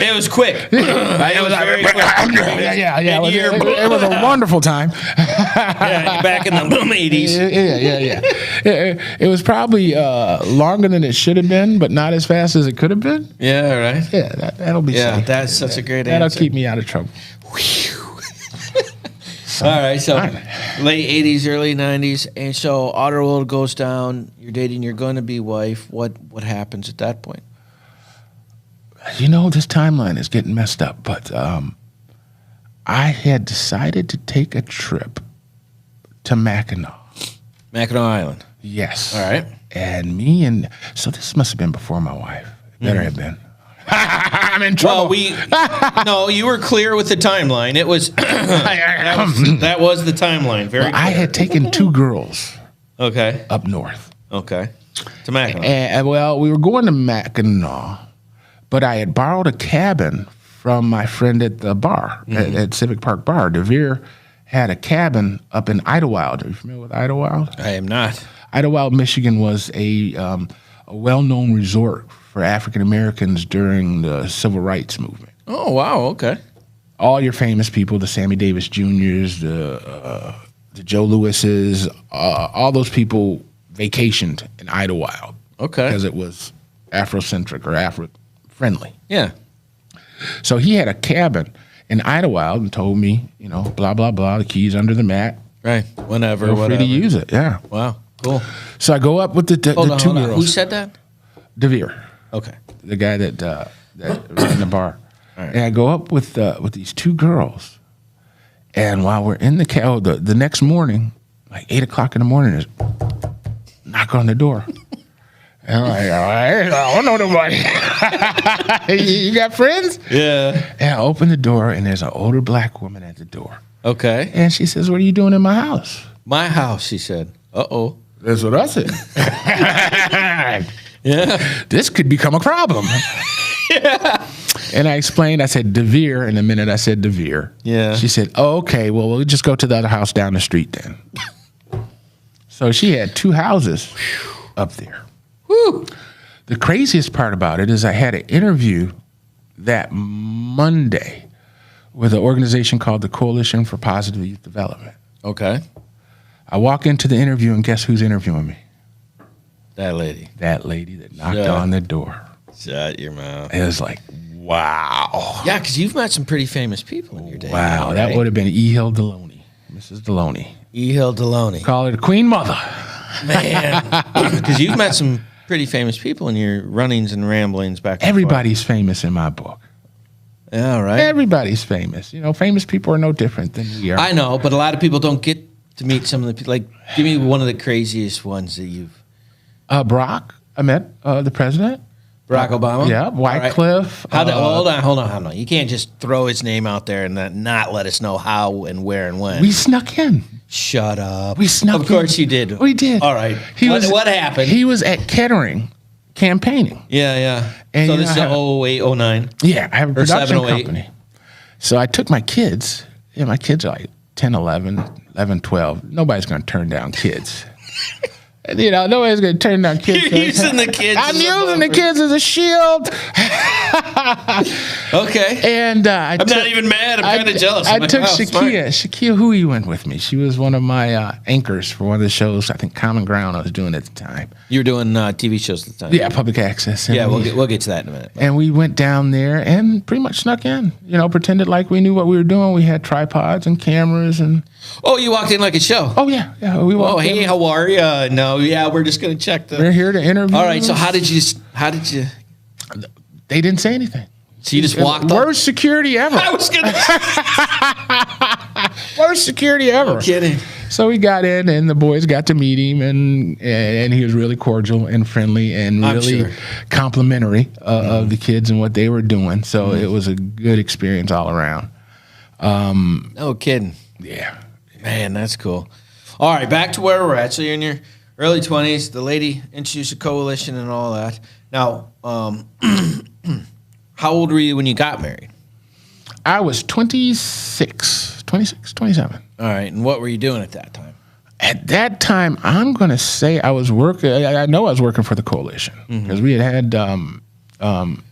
It was quick. It was very quick. yeah. Mid-year. It was a wonderful time. Yeah, back in the 80s. Yeah. It was probably longer than it should have been, but not as fast as it could have been. Yeah, right. Yeah, that'll be Yeah, safe. that's such a great That'll answer. keep me out of trouble. So, All right, so late 80s, early 90s, and so Outer World goes down. You're dating your going-to-be wife. What happens at that point? You know, this timeline is getting messed up, but I had decided to take a trip to Mackinac. Mackinac Island. Yes. All right. And so this must have been before my wife. Better have been. I'm in trouble. Well, no, you were clear with the timeline. It was that was the timeline. Very. I had taken 2 girls Okay. up north. Okay. To Mackinac. And, well, we were going to Mackinac, but I had borrowed a cabin from my friend at the bar, at Civic Park Bar. DeVere had a cabin up in Idlewild. Are you familiar with Idlewild? I am not. Idlewild, Michigan was a well-known resort for African Americans during the Civil Rights Movement. Oh wow. Okay. All your famous people, the Sammy Davis Jr.'s, the Joe Lewis's, all those people vacationed in Idlewild. Okay. Because it was Afrocentric or Afro-friendly. Yeah. So he had a cabin in Idlewild and told me, you know, blah, blah, blah, the keys under the mat. Right. Whenever. Feel whatever. free to use it, yeah. Wow. Cool. So I go up with the 2 Hold on. girls. Who said that? DeVere. Okay. The guy that ran the bar. Right. And I go up with these 2 girls, and while we're in the the next morning, like 8 o'clock in the morning, there's knock on the door. And I'm like, all right, I don't know nobody. You got friends? Yeah. And I open the door, and there's an older black woman at the door. Okay. And she says, what are you doing in my house? My house, she said. Uh-oh. That's what I said. Yeah. This could become a problem. And I explained, I said DeVere, and the minute I said DeVere, Yeah. she said, oh, okay, well, we'll just go to the other house down the street then. So she had 2 houses up there. Woo. The craziest part about it is I had an interview that Monday with an organization called the Coalition for Positive Youth Development. Okay. I walk into the interview, and guess who's interviewing me? That lady. That lady that knocked Yeah. on the door. Shut your mouth. It was like, wow. Yeah, because you've met some pretty famous people in your day. Wow, that would have been E. Hill Deloney, Mrs. Deloney. E. Hill Deloney. Call her the Queen Mother. Man. Because you've met some pretty famous people in your runnings and ramblings back and forth. Everybody's famous in my book. Yeah, right. Everybody's famous. You know, famous people are no different than we are. I know, but a lot of people don't get to meet some of the people. Like, give me one of the craziest ones that you've... Barack, I met the president. Barack Obama? Yeah, All right. Wycliffe. Hold on. You can't just throw his name out there and not let us know how and where and when. We snuck in. Shut up. We snuck in. Of course you did. We did. All right. He What happened? He was at Kettering campaigning. Yeah. And, so you this is know, 08, 09. Yeah, I have a Or production 708. company. So I took my kids. Yeah, my kids are like 10, 11, 12. Nobody's going to turn down kids. You know, nobody's going to turn down kids. You're using the kids I'm as a using the buffer. kids as a shield. Okay. And I'm not even mad. I'm kind of jealous. I I'm like, took wow, smart. Shakia Hui went with me. She was one of my anchors for one of the shows, I think Common Ground I was doing at the time. You were doing TV shows at the time. Yeah, public access. And Yeah, we'll get to that in a minute. And we went down there and pretty much snuck in. You know, pretended like we knew what we were doing. We had tripods and cameras and. Oh, you walked in like a show. Oh yeah. We walked Oh, hey, in. how are you? No, yeah, we're just gonna check the. We're here to interview. All right. So how did you? They didn't say anything. So you just walked up? Worst security ever. I was gonna. Worst security ever. Kidding. So we got in, and the boys got to meet him, and he was really cordial and friendly and I'm really sure. complimentary of the kids and what they were doing. So it was a good experience all around. No kidding. Yeah. Man, that's cool. All right, back to where we're at. So you're in your early 20s. The lady introduced a coalition and all that. Now, how old were you when you got married? I was 26, 27. All right, and what were you doing at that time? At that time, I'm going to say I was working. I know I was working for the coalition because we had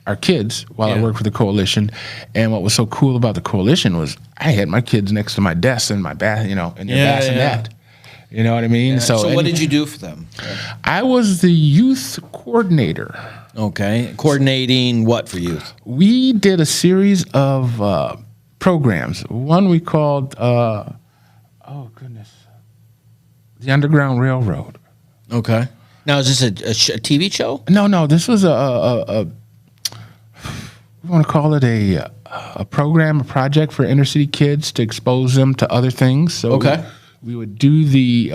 our kids while I Yeah. worked for the coalition. And what was so cool about the coalition was I had my kids next to my desk in my bath, in their Yeah, bassinet. You know what I mean? So what did you do for them? I was the youth coordinator. Okay, coordinating what for youth? We did a series of programs. One we called Oh, goodness. The Underground Railroad. Okay. Now, is this a TV show? No. This was a we want to call it a program, a project for inner city kids to expose them to other things. So Okay. we would do the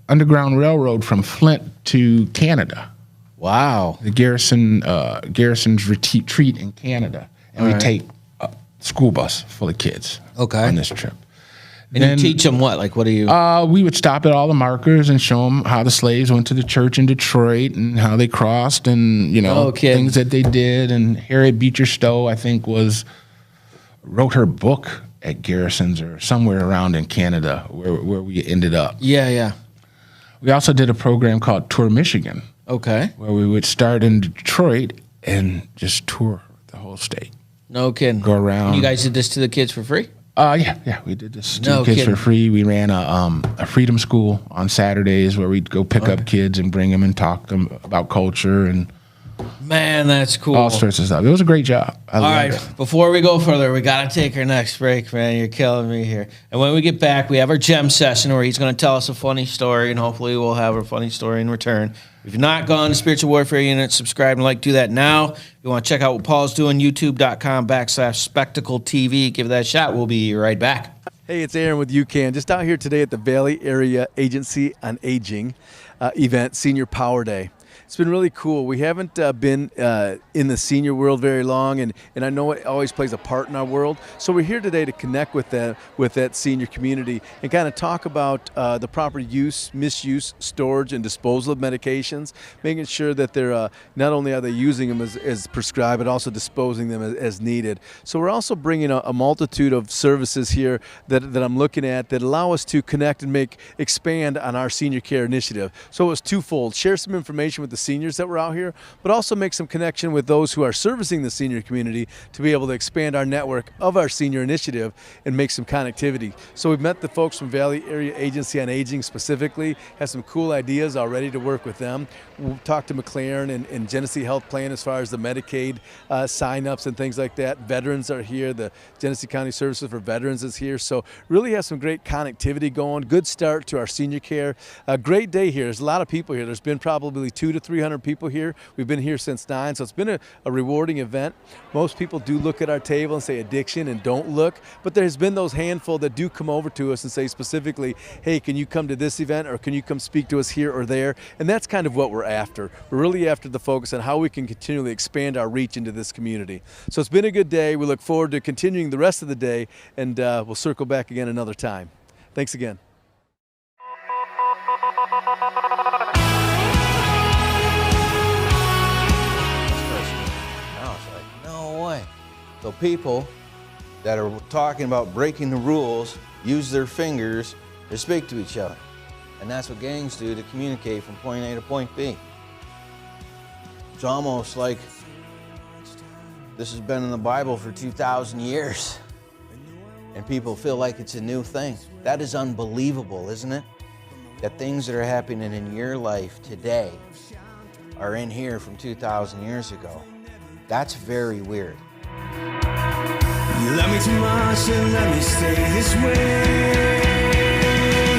Underground Railroad from Flint to Canada. Wow. The Garrison's retreat in Canada, and we right. take a school bus full of kids Okay. on this trip. And Then, you teach them what? Like, what do you? we would stop at all the markers and show them how the slaves went to the church in Detroit and how they crossed and, Oh, kidding. things that they did. And Harriet Beecher Stowe, I think, wrote her book at Garrison's or somewhere around in Canada where we ended up. Yeah. We also did a program called Tour Michigan, Okay. where we would start in Detroit and just tour the whole state. No kidding. Go around. And you guys did this to the kids for free? Yeah, we did this to No kids kidding. for free. We ran a freedom school on Saturdays where we'd go pick up kids and bring them and talk to them about culture and Man, that's cool. all sorts of stuff. It was a great job. I All loved right, it. before we go further, we got to take our next break, man. You're killing me here. And when we get back, we have our gem session where he's going to tell us a funny story, and hopefully we'll have a funny story in return. If you've not gone to Spiritual Warfare Unit, subscribe and do that now. If you want to check out what Paul's doing, youtube.com/Spectacle TV. Give that a shot. We'll be right back. Hey, it's Aaron with UCAN. Just out here today at the Valley Area Agency on Aging event, Senior Power Day. It's been really cool. We haven't been in the senior world very long, and I know it always plays a part in our world. So we're here today to connect with that senior community and kind of talk about the proper use, misuse, storage, and disposal of medications, making sure that they're not only are they using them as prescribed, but also disposing them as needed. So we're also bringing a multitude of services here that I'm looking at that allow us to connect and expand on our senior care initiative. So it was twofold: share some information with the seniors that were out here, but also make some connection with those who are servicing the senior community to be able to expand our network of our senior initiative and make some connectivity. So we've met the folks from Valley Area Agency on Aging specifically, have some cool ideas already to work with them. We'll talk to McLaren and Genesee Health Plan as far as the Medicaid sign-ups and things like that. Veterans are here. The Genesee County Services for Veterans is here. So really have some great connectivity going. Good start to our senior care. A great day here. There's a lot of people here. There's been probably 200 to 300 people here. We've been here since 9, so it's been a rewarding event. Most people do look at our table and say addiction and don't look, but there's been those handful that do come over to us and say specifically, hey, can you come to this event or can you come speak to us here or there? And that's kind of what we're after. We're really after the focus on how we can continually expand our reach into this community. So it's been a good day. We look forward to continuing the rest of the day, and we'll circle back again another time. Thanks again. I was like, no way. So people that are talking about breaking the rules use their fingers to speak to each other. And that's what gangs do to communicate from point A to point B. It's almost like this has been in the Bible for 2,000 years. And people feel like it's a new thing. That is unbelievable, isn't it? That things that are happening in your life today are in here from 2,000 years ago. That's very weird. You love me too much to let me stay this way.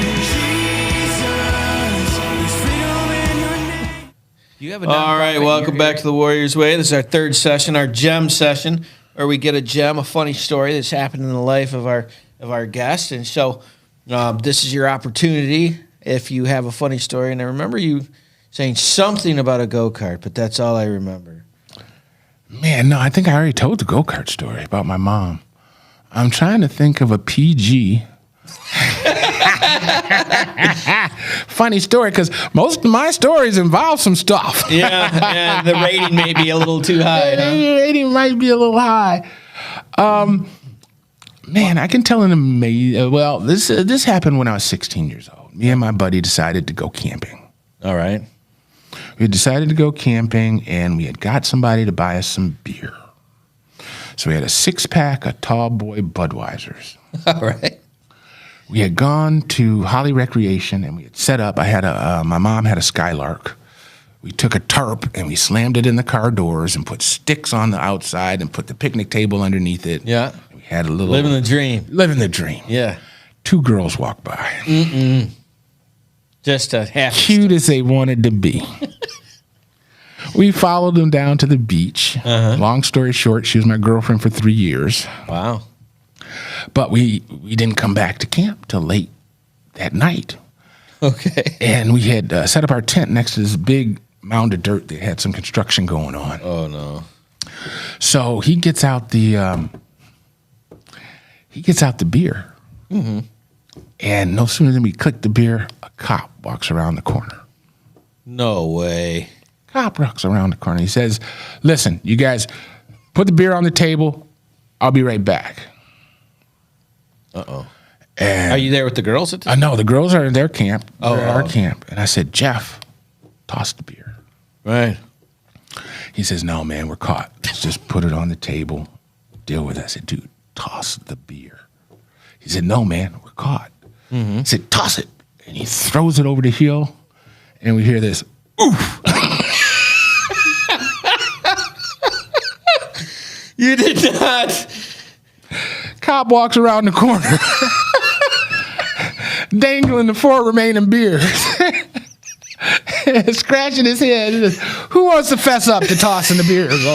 Jesus, there's freedom in your name. You have All right, welcome back to the Warriors Way. This is our third session, our gem session, where we get a gem, a funny story that's happened in the life of our guest. And so this is your opportunity if you have a funny story. And I remember you saying something about a go-kart, but that's all I remember. Man, no, I think I already told the go-kart story about my mom. I'm trying to think of a PG. Funny story, because most of my stories involve some stuff. Yeah, the rating may be a little too high. Huh? The rating might be a little high. Man, I can tell an amazing. Well, this happened when I was 16 years old. Me and my buddy decided to go camping. All right. We decided to go camping, and we had got somebody to buy us some beer. So we had a 6-pack of Tall Boy Budweisers. All right. We had gone to Holly Recreation, and we had set up. My mom had a Skylark. We took a tarp, and we slammed it in the car doors and put sticks on the outside and put the picnic table underneath it. Yeah. We had a little... Living the dream. Living the dream. Yeah. 2 girls walk by. Just a half. Cute as they wanted to be. We followed them down to the beach. Long story short, she was my girlfriend for 3 years. Wow. But we didn't come back to camp till late that night. Okay. And we had set up our tent next to this big mound of dirt that had some construction going on. Oh no. So he gets out the beer. And no sooner than we click the beer, a cop walks around the corner. No way. Cop walks around the corner. He says, "Listen, you guys, put the beer on the table. I'll be right back." Uh-oh. And Are you there with the girls at the no, the girls are in their camp. Oh, They're at our oh. camp. And I said, "Jeff, toss the beer." Right. He says, "No, man, we're caught. Let's just put it on the table. Deal with it." I said, "Dude, toss the beer." He said, "No, man, we're caught." I said, "Toss it." And he throws it over the hill. And we hear this, oof. You did not. Cop walks around the corner, dangling the 4 remaining beers, scratching his head. He says, "Who wants to fess up to tossing the beers?"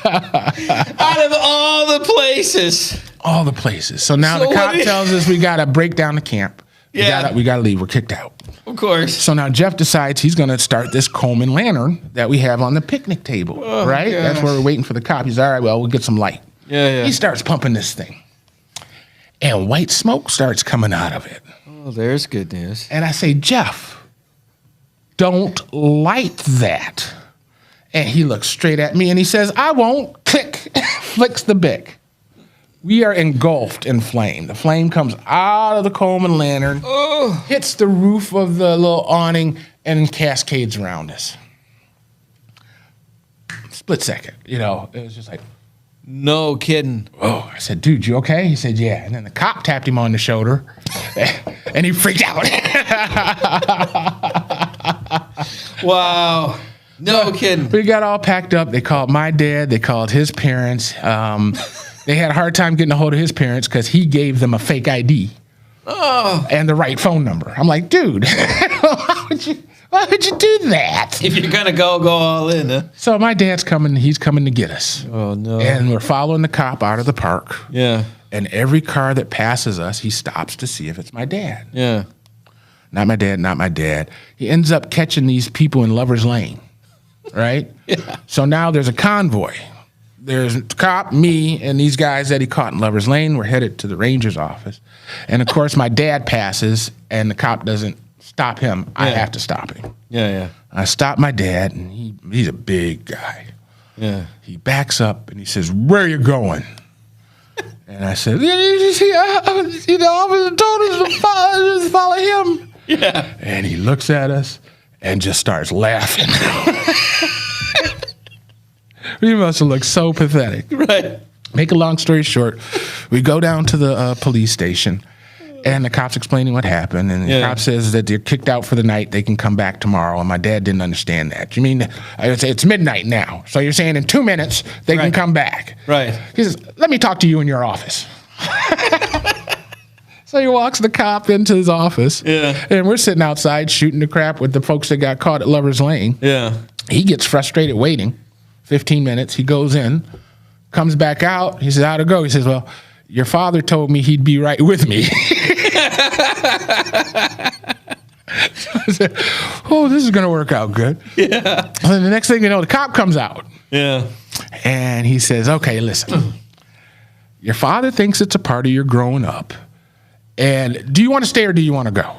Out of all the places. All the places. So now So the cop what is- tells us we got to break down the camp. Yeah. We got to leave. We're kicked out. Of course. So now Jeff decides he's going to start this Coleman lantern that we have on the picnic table, right? gosh. That's where we're waiting for the cop. He's all right, well, we'll get some light. Yeah. He starts pumping this thing. And white smoke starts coming out of it. Oh, there's good news. And I say, "Jeff, don't light that." And he looks straight at me and he says, "I won't." Click, flicks the bic. We are engulfed in flame. The flame comes out of the Coleman lantern, hits the roof of the little awning, and cascades around us. Split second, it was just like, No kidding. oh, I said, "Dude, you okay?" He said, "Yeah." And then the cop tapped him on the shoulder, and he freaked out. Wow. No kidding. We got all packed up. They called my dad. They called his parents. They had a hard time getting a hold of his parents because he gave them a fake ID and the right phone number. I'm like, dude, why would you do that? If you're gonna go all in, huh? So my dad's coming. He's coming to get us. Oh no. And we're following the cop out of the park. Yeah. And every car that passes us, he stops to see if it's my dad. Yeah. Not my dad, not my dad. He ends up catching these people in Lover's Lane, right? Yeah. So now there's a convoy. There's a cop, me, and these guys that he caught in Lover's Lane. We're headed to the ranger's office. And, of course, my dad passes, and the cop doesn't stop him. I Yeah. have to stop him. Yeah. I stop my dad, and he's a big guy. Yeah. He backs up, and he says, "Where are you going?" And I said, "The officer told us to follow him." Yeah. And he looks at us and just starts laughing. We must have looked so pathetic. Right. Make a long story short, we go down to the police station, and the cop's explaining what happened. And the cop says that they're kicked out for the night. They can come back tomorrow. And my dad didn't understand that. You mean, I would say it's midnight now. So you're saying in 2 minutes they can Right. come back. Right. He says, "Let me talk to you in your office." So he walks the cop into his office. Yeah. And we're sitting outside shooting the crap with the folks that got caught at Lover's Lane. Yeah. He gets frustrated waiting. 15 minutes. He goes in, comes back out. He says, "How'd it go?" He says, "Well, your father told me he'd be right with me." I said, "Oh, this is going to work out good." Yeah. And then the next thing you know, the cop comes out. Yeah. And he says, "Okay, listen. Your father thinks it's a part of your growing up. And do you want to stay or do you want to go?"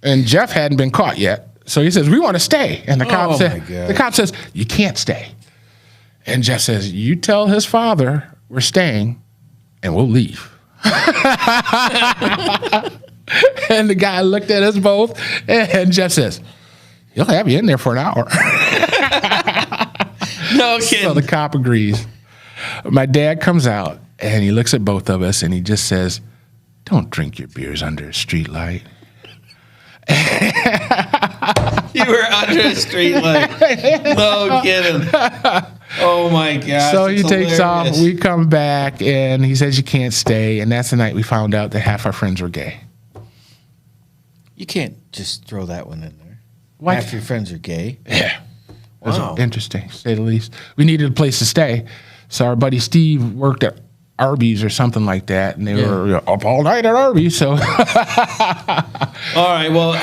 And Jeff hadn't been caught yet. So he says, "We want to stay." And the cop Oh, my God. the cop says, "You can't stay." And Jeff says, "You tell his father we're staying and we'll leave." And the guy looked at us both, and Jeff says, "He'll have you in there for an hour." No kidding. So the cop agrees. My dad comes out, and he looks at both of us, and he just says, "Don't drink your beers under a street light." You You were under a street light. No kidding. Oh my gosh. So he it's takes off. hilarious. We come back, and he says you can't stay. And that's the night we found out that half our friends were gay. You can't just throw that one in there. Why? Half your friends are gay. Yeah. It was Wow. interesting, to say the least. We needed a place to stay. So our buddy Steve worked at Arby's or something like that. And they were up all night at Arby's. So All right. Well,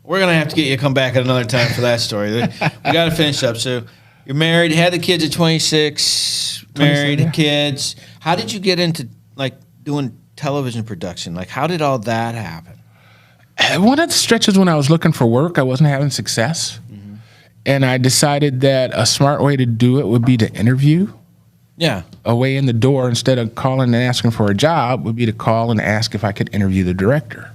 we're gonna have to get you to come back at another time for that story. We got to finish up. So you're married, had the kids at 26, married, yeah. kids. How did you get into like doing television production? Like, how did all that happen? one of the stretches when I was looking for work, I wasn't having success. And I decided that a smart way to do it would be to interview. Yeah. A way in the door, instead of calling and asking for a job, would be to call and ask if I could interview the director.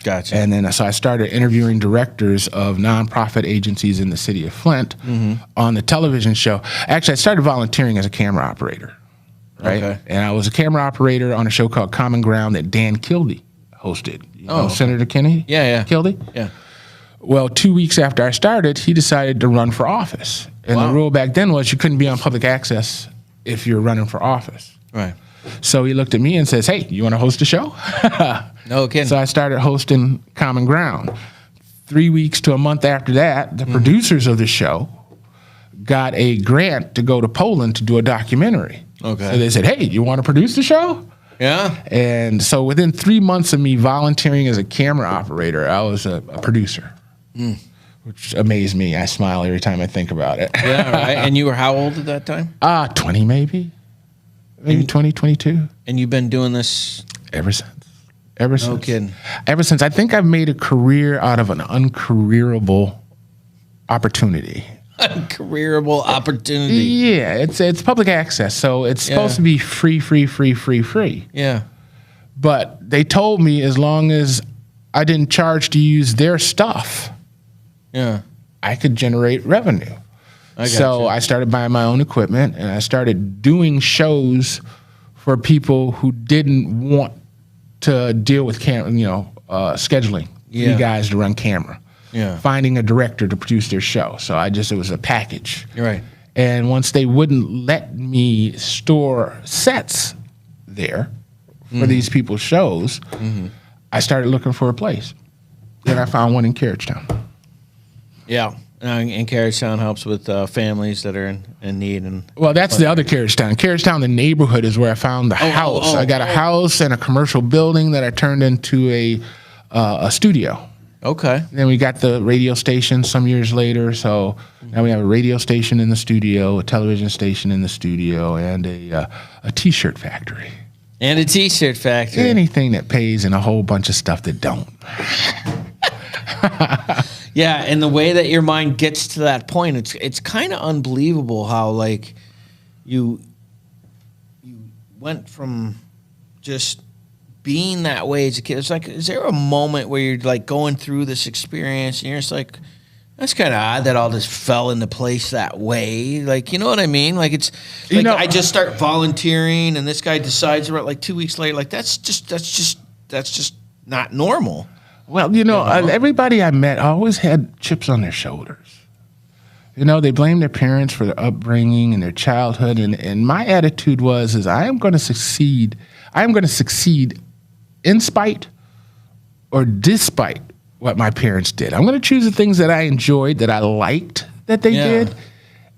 Gotcha. And then so I started interviewing directors of nonprofit agencies in the city of Flint on the television show. Actually, I started volunteering as a camera operator, right? Okay. And I was a camera operator on a show called Common Ground that Dan Kildee hosted. You know okay. Senator Kenny? Yeah. Kildee? Yeah. Well, 2 weeks after I started, he decided to run for office. And Wow. the rule back then was you couldn't be on public access if you're running for office. Right. So he looked at me and says, "Hey, you want to host a show?" No kidding. So I started hosting Common Ground. 3 weeks to a month after that, the producers of the show got a grant to go to Poland to do a documentary. Okay. So they said, "Hey, you want to produce the show?" Yeah. And so within 3 months of me volunteering as a camera operator, I was a producer, which amazed me. I smile every time I think about it. Yeah. Right. And you were how old at that time? 20 maybe 20, 22. And you've been doing this. Ever since. Ever since. No kidding. Ever since. I think I've made a career out of an uncareerable opportunity. Careerable opportunity. Yeah, it's public access, so it's supposed to be free. Yeah. But they told me as long as I didn't charge to use their stuff, Yeah. I could generate revenue. So I started buying my own equipment, and I started doing shows for people who didn't want to deal with scheduling Yeah. 3 guys to run camera. Yeah. Finding a director to produce their show. So it was a package. You're right. And once they wouldn't let me store sets there for these people's shows, I started looking for a place. Then I found one in Carriagetown. Yeah. And Carriagetown helps with families that are in need. And Well, that's the other Carriagetown. Carriagetown, the neighborhood, is where I found the house. I got a house and a commercial building that I turned into a studio. Okay. Then we got the radio station some years later. So now we have a radio station in the studio, a television station in the studio, and a T-shirt factory. And a T-shirt factory. Anything that pays and a whole bunch of stuff that don't. Yeah, and the way that your mind gets to that point, it's kind of unbelievable how like you went from just being that way as a kid. It's like, is there a moment where you're like going through this experience and you're just like, that's kind of odd that all this fell into place that way. Like, you know what I mean? Like it's like I just start volunteering and this guy decides about like 2 weeks later, like that's just not normal. Well, everybody I met always had chips on their shoulders. They blamed their parents for their upbringing and their childhood. And my attitude was I am going to succeed. I am going to succeed in spite or despite what my parents did. I'm going to choose the things that I enjoyed, that I liked that they did.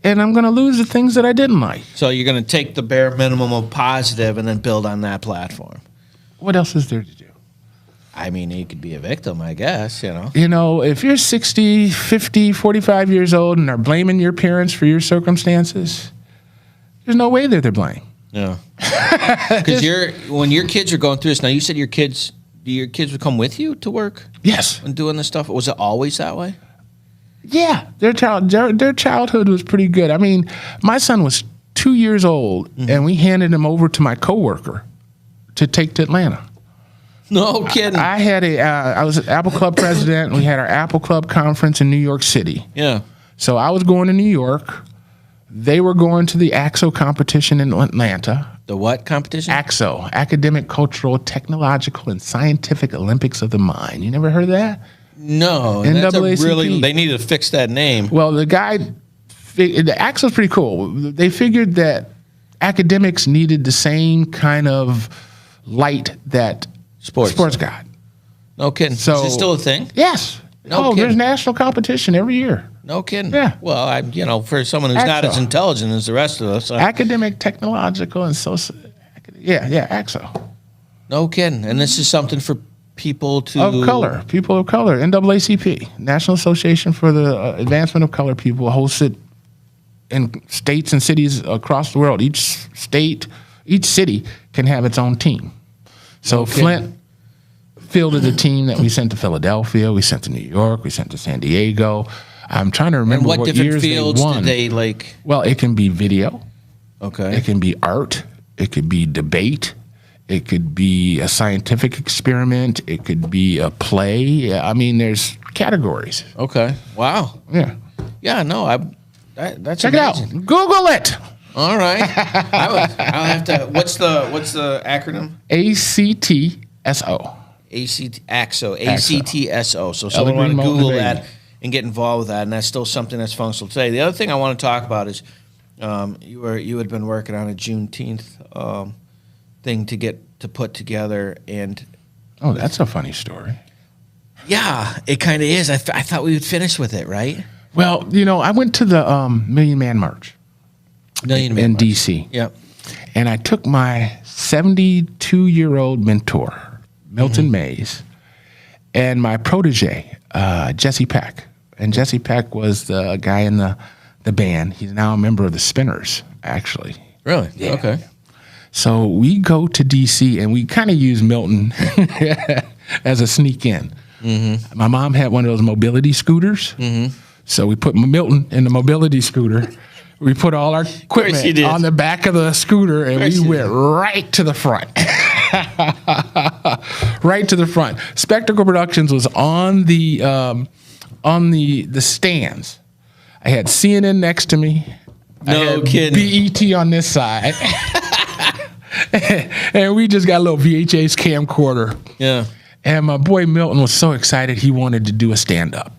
And I'm going to lose the things that I didn't like. So you're going to take the bare minimum of positive and then build on that platform. What else is there to do? I mean, you could be a victim, I guess, If you're 60, 50, 45 years old and are blaming your parents for your circumstances, there's no way they're to blame. Yeah. Because when your kids are going through this, now you said your kids would come with you to work? Yes. And doing this stuff? Was it always that way? Yeah. Their childhood was pretty good. I mean, my son was 2 years old, and we handed him over to my coworker to take to Atlanta. No kidding. I was an Apple Club president, and we had our Apple Club conference in New York City. Yeah. So I was going to New York. They were going to the AXO competition in Atlanta. The what competition? AXO, Academic, Cultural, Technological, and Scientific Olympics of the Mind. You never heard of that? No, and that's a NAACP. really. They need to fix that name. Well, the guy, the AXO's pretty cool. They figured that academics needed the same kind of light that sports got. No kidding. So, is it still a thing? Yes. No kidding. There's national competition every year. No kidding. Yeah. Well, for someone who's not AXO. as intelligent as the rest of us. Academic, technological, and social. Yeah, AXO. No kidding. And this is something for people to Of color, people of color, NAACP, National Association for the Advancement of Color People, hosts it in states and cities across the world. Each state, each city can have its own team. So Flint fielded a team that we sent to Philadelphia, we sent to New York, we sent to San Diego. I'm trying to remember And what different years fields they won. did they like? Well, it can be video, Okay. it can be art, it could be debate, it could be a scientific experiment, it could be a play. I mean, there's categories. Okay. Wow. Yeah. Yeah. No. That's Check it out. amazing. Google it. All right. I'll have to. What's the acronym? ACTSO. AXO. ACTSO. So someone want Evergreen to Mountain Google Baby. that and get involved with that, and that's still something that's functional today. The other thing I want to talk about is you had been working on a Juneteenth thing to put together, and Oh, that's a funny story. yeah, it kind of is. I thought we would finish with it, right? Well, I went to the Million Man March in D.C. Yep. And I took my 72-year-old mentor, Milton Mays, and my protege, Jesse Peck. And Jesse Peck was the guy in the band. He's now a member of the Spinners, actually. Really? Yeah. Okay. So we go to D.C. and we kind of use Milton as a sneak in. Mm-hmm. My mom had one of those mobility scooters. Mm-hmm. So we put Milton in the mobility scooter. We put all our equipment on the back of the scooter, and we went right to the front. Right to the front. Spectacle Productions was on the stands. I had CNN next to me. No I had kidding. BET on this side. And we just got a little VHS camcorder. Yeah. And my boy Milton was so excited he wanted to do a stand-up.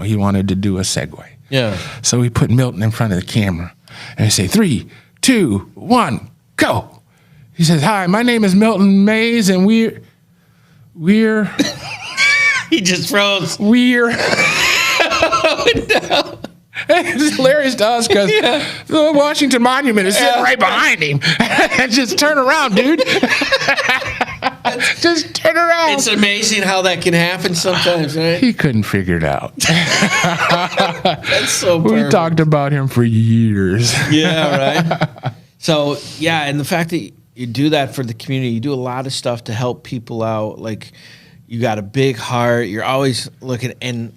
He wanted to do a segue. Yeah. So we put Milton in front of the camera and we say, 3, 2, 1, go. He says, "Hi, my name is Milton Mays, and we're He just froze. we're." It's hilarious to us because the Washington Monument is sitting right behind him. Just turn around, dude. Just turn around. It's amazing how that can happen sometimes, right? He couldn't figure it out. That's so perfect. We talked about him for years. Yeah, right. So, yeah, and the fact that you do that for the community, you do a lot of stuff to help people out. Like, you got a big heart. You're always looking and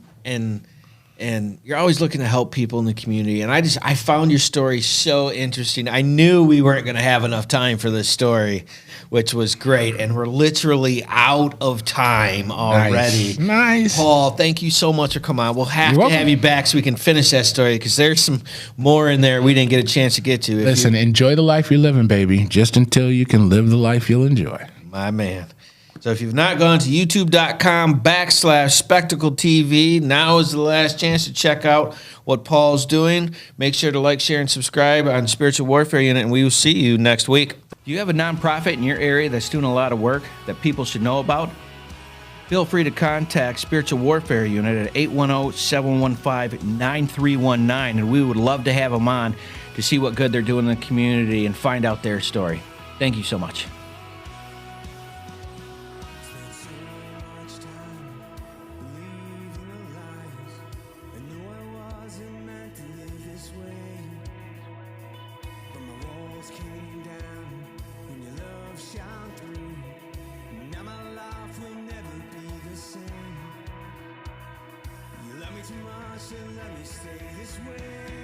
you're always looking to help people in the community. And I found your story so interesting. I knew we weren't going to have enough time for this story, which was great. And we're literally out of time already. Nice. Paul, thank you so much for coming on. We'll have You're to welcome. have you back so we can finish that story because there's some more in there we didn't get a chance to get to. If Listen, enjoy the life you're living, baby, just until you can live the life you'll enjoy. My man. So if you've not gone to youtube.com/Spectacle TV, now is the last chance to check out what Paul's doing. Make sure to like, share, and subscribe on Spiritual Warfare Unit, and we will see you next week. Do you have a nonprofit in your area that's doing a lot of work that people should know about? Feel free to contact Spiritual Warfare Unit at 810-715-9319, and we would love to have them on to see what good they're doing in the community and find out their story. Thank you so much. Too much and let me stay this way.